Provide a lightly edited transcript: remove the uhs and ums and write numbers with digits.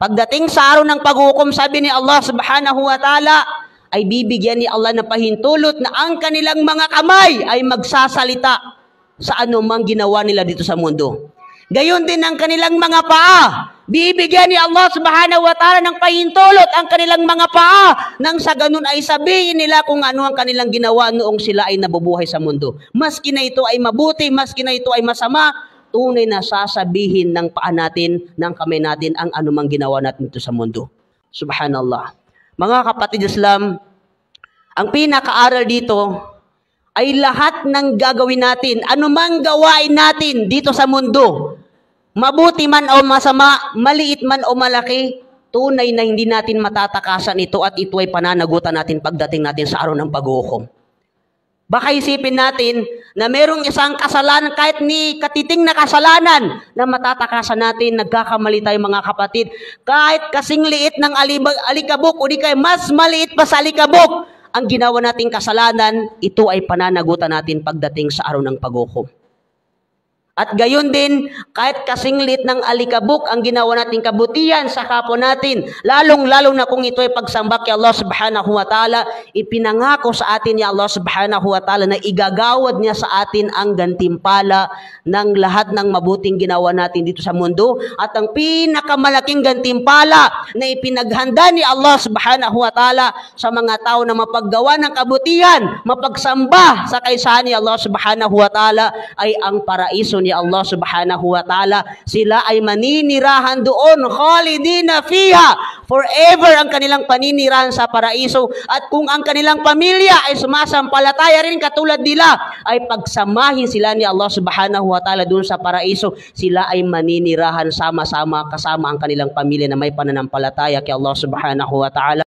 Pagdating sa araw ng paghukom, sabi ni Allah subhanahu wa ta'ala, ay bibigyan ni Allah ng pahintulot na ang kanilang mga kamay ay magsasalita sa anumang ginawa nila dito sa mundo. Gayon din ang kanilang mga paa. Bibigyan ni Allah subhanahu wa ta'ala ng pahintulot ang kanilang mga paa nang sa ganun ay sabihin nila kung ano ang kanilang ginawa noong sila ay nabubuhay sa mundo. Maski na ito ay mabuti, maski na ito ay masama, tunay na sasabihin ng paa natin, ng kamay natin ang anumang ginawa natin dito sa mundo. Subhanallah. Mga kapatid Islam, ang pinakaaral dito ay lahat ng gagawin natin, anumang gawain natin dito sa mundo, mabuti man o masama, maliit man o malaki, tunay na hindi natin matatakasan ito at ito ay pananagutan natin pagdating natin sa araw ng paghukom. Baka isipin natin na merong isang kasalanan, kahit ni katiting na kasalanan, na matatakasan natin, nagkakamali tayo mga kapatid. Kahit kasing liit ng alikabok, o di kaya mas maliit pa sa alikabok, ang ginawa nating kasalanan, ito ay pananagutan natin pagdating sa araw ng paghukom. At gayon din, kahit kasing liit ng alikabok ang ginawa nating kabutihan sa kapwa natin, lalong-lalo na kung ito ay pagsamba kay Allah subhanahu wa ta'ala, ipinangako sa atin ni Allah subhanahu wa ta'ala na igagawad niya sa atin ang gantimpala ng lahat ng mabuting ginawa natin dito sa mundo. At ang pinakamalaking gantimpala na ipinaghanda ni Allah subhanahu wa ta'ala sa mga tao na mapaggawa ng kabutihan, mapagsamba sa kaysahan ni Allah subhanahu wa ta'ala, ay ang paraiso ni Allah subhanahu wa ta'ala. Sila ay maninirahan doon, khalidina fiha, forever ang kanilang paninirahan sa paraiso. At kung ang kanilang pamilya ay sumasampalataya rin katulad nila, ay pagsamahin sila ni Allah subhanahu wa ta'ala doon sa paraiso, sila ay maninirahan sama-sama kasama ang kanilang pamilya na may pananampalataya kay Allah subhanahu wa ta'ala.